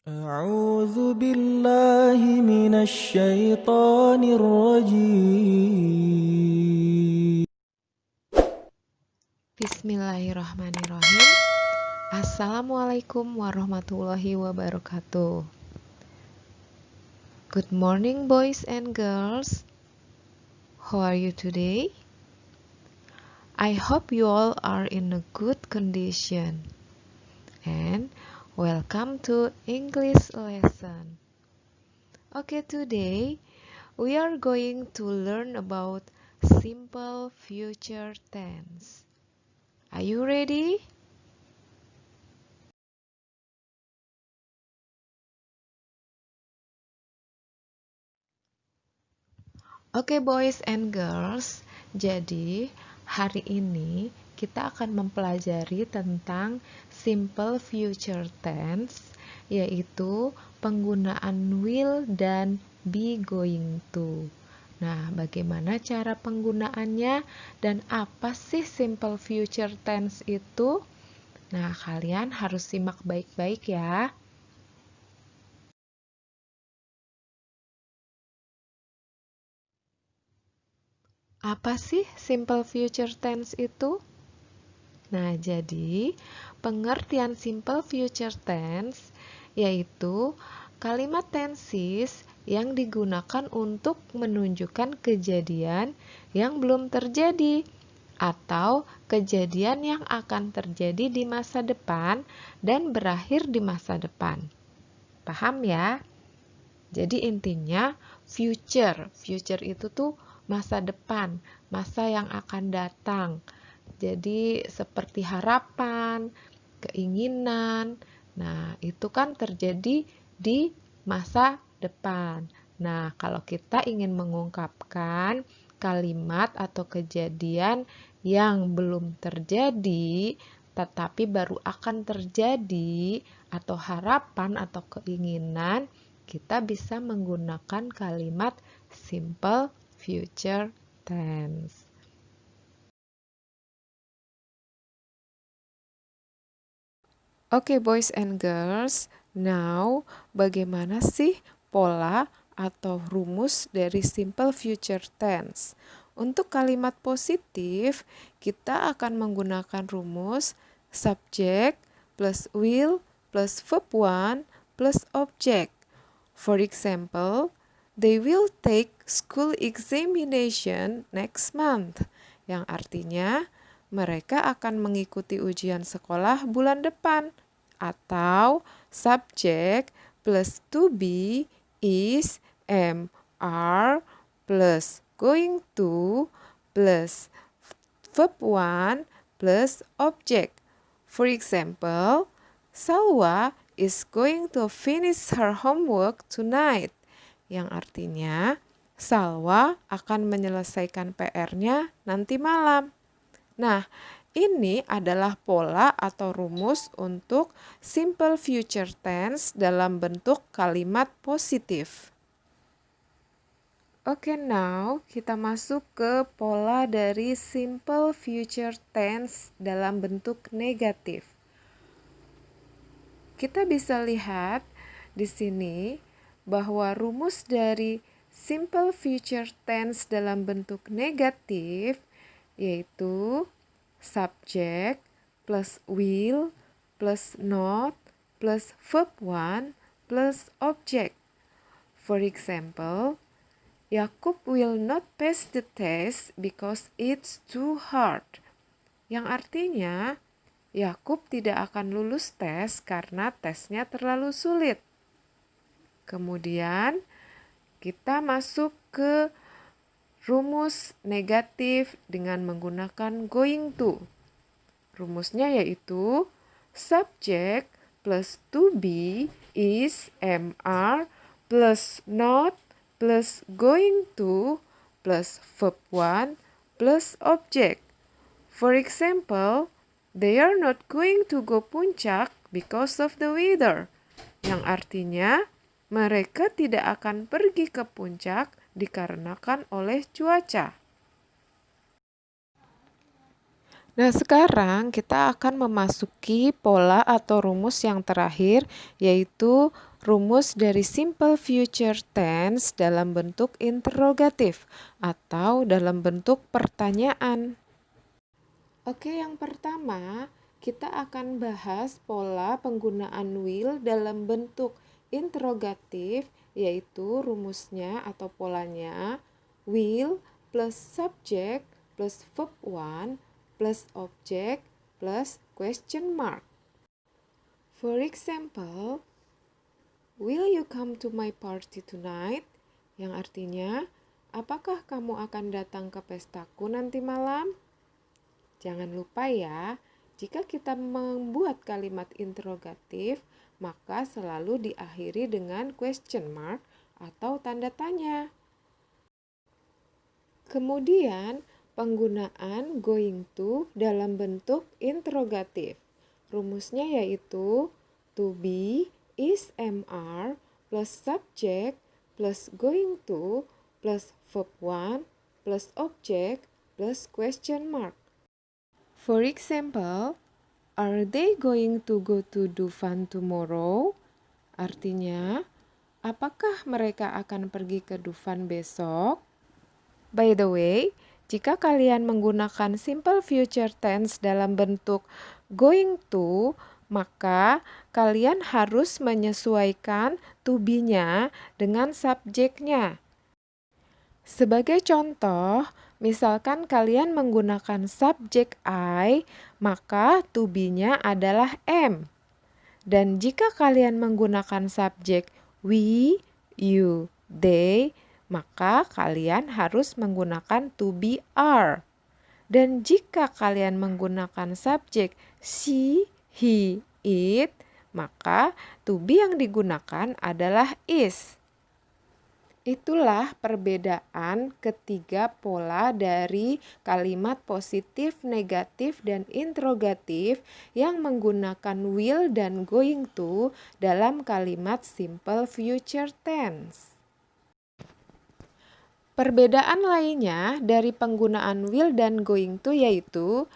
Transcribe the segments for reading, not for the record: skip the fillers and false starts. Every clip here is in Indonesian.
أعوذ بالله من الشيطان الرجيم. Bismillahirrahmanirrahim. Assalamualaikum warahmatullahi wabarakatuh. Good morning, boys and girls. How are you today? I hope you all are in a good condition. And welcome to English lesson. Okay, today we are going to learn about simple future tense. Are you ready? Oke, boys and girls, jadi hari ini kita akan mempelajari tentang simple future tense, yaitu penggunaan will dan be going to. Nah, bagaimana cara penggunaannya dan apa sih simple future tense itu? Nah, kalian harus simak baik-baik ya. Apa sih simple future tense itu? Nah, jadi pengertian simple future tense yaitu kalimat tenses yang digunakan untuk menunjukkan kejadian yang belum terjadi atau kejadian yang akan terjadi di masa depan dan berakhir di masa depan. Paham ya? Jadi intinya future itu tuh masa depan, masa yang akan datang. Jadi seperti harapan, keinginan. Nah, itu kan terjadi di masa depan. Nah, kalau kita ingin mengungkapkan kalimat atau kejadian yang belum terjadi, tetapi baru akan terjadi, atau harapan atau keinginan, kita bisa menggunakan kalimat simple future tense. Oke, boys and girls, now bagaimana sih pola atau rumus dari simple future tense? Untuk kalimat positif, kita akan menggunakan rumus subject plus will plus verb 1 plus object. For example, they will take school examination next month, yang artinya mereka akan mengikuti ujian sekolah bulan depan. Atau subject plus to be is am, are plus going to plus verb 1 plus object. For example, Salwa is going to finish her homework tonight, yang artinya Salwa akan menyelesaikan PR-nya nanti malam. Nah, ini adalah pola atau rumus untuk simple future tense dalam bentuk kalimat positif. Oke, now kita masuk ke pola dari simple future tense dalam bentuk negatif. Kita bisa lihat di sini bahwa rumus dari simple future tense dalam bentuk negatif yaitu subject plus will plus not plus verb 1 plus object. For example, Yakub will not pass the test because it's too hard. Yang artinya, Yakub tidak akan lulus tes karena tesnya terlalu sulit. Kemudian, kita masuk ke rumus negatif dengan menggunakan going to. Rumusnya yaitu subject plus to be is am, are plus not plus going to plus verb 1 plus object. For example, they are not going to go puncak because of the weather. Yang artinya mereka tidak akan pergi ke puncak dikarenakan oleh cuaca. Nah, sekarang kita akan memasuki pola atau rumus yang terakhir, yaitu rumus dari simple future tense dalam bentuk interrogatif atau dalam bentuk pertanyaan. Oke, yang pertama kita akan bahas pola penggunaan will dalam bentuk interrogatif, yaitu rumusnya atau polanya will plus subject plus verb 1 plus object plus question mark. For example, will you come to my party tonight? Yang artinya, apakah kamu akan datang ke pestaku nanti malam? Jangan lupa ya, jika kita membuat kalimat interrogatif, maka selalu diakhiri dengan question mark atau tanda tanya. Kemudian, penggunaan going to dalam bentuk interrogatif. Rumusnya yaitu to be is MR plus subject plus going to plus verb 1 plus object plus question mark. For example, are they going to go to Dufan tomorrow? Artinya, apakah mereka akan pergi ke Dufan besok? By the way, jika kalian menggunakan simple future tense dalam bentuk going to, maka kalian harus menyesuaikan to be-nya dengan subjeknya. Sebagai contoh, misalkan kalian menggunakan subjek I, maka to be-nya adalah am. Dan jika kalian menggunakan subjek we, you, they, maka kalian harus menggunakan to be are. Dan jika kalian menggunakan subjek she, he, it, maka to be yang digunakan adalah is. Itulah perbedaan ketiga pola dari kalimat positif, negatif, dan interrogatif yang menggunakan will dan going to dalam kalimat simple future tense. Perbedaan lainnya dari penggunaan will dan going to yaitu,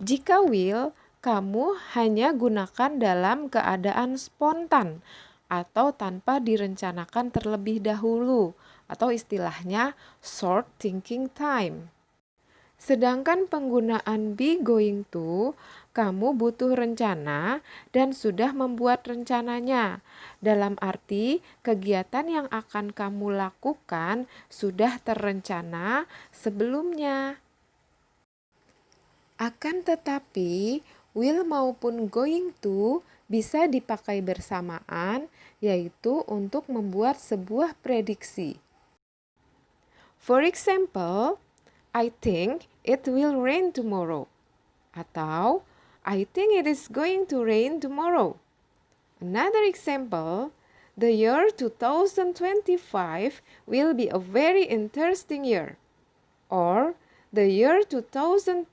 jika will, kamu hanya gunakan dalam keadaan spontan atau tanpa direncanakan terlebih dahulu, atau istilahnya short thinking time. Sedangkan penggunaan be going to, kamu butuh rencana dan sudah membuat rencananya. Dalam arti, kegiatan yang akan kamu lakukan sudah terencana sebelumnya. Akan tetapi, will maupun going to bisa dipakai bersamaan, yaitu untuk membuat sebuah prediksi. For example, I think it will rain tomorrow. Atau, I think it is going to rain tomorrow. Another example, the year 2025 will be a very interesting year. Or, the year 2025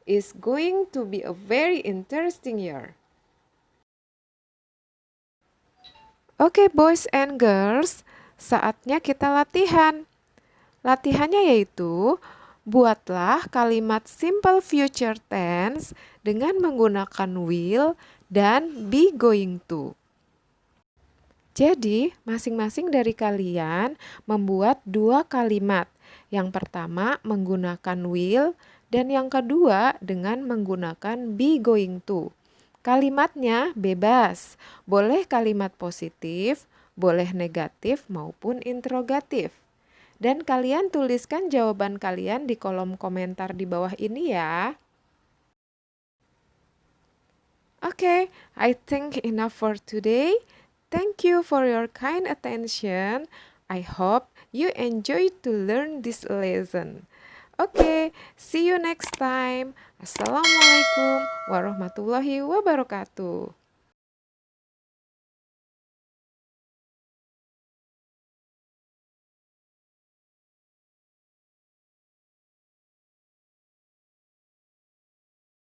is going to be a very interesting year. Oke, boys and girls, saatnya kita latihan. Latihannya yaitu, buatlah kalimat simple future tense dengan menggunakan will dan be going to. Jadi, masing-masing dari kalian membuat 2 kalimat. Yang pertama menggunakan will dan yang kedua dengan menggunakan be going to. Kalimatnya bebas, boleh kalimat positif, boleh negatif maupun interrogatif. Dan kalian tuliskan jawaban kalian di kolom komentar di bawah ini ya. Okay, I think enough for today. Thank you for your kind attention. I hope you enjoyed to learn this lesson. Okay, see you next time. Assalamualaikum warahmatullahi wabarakatuh.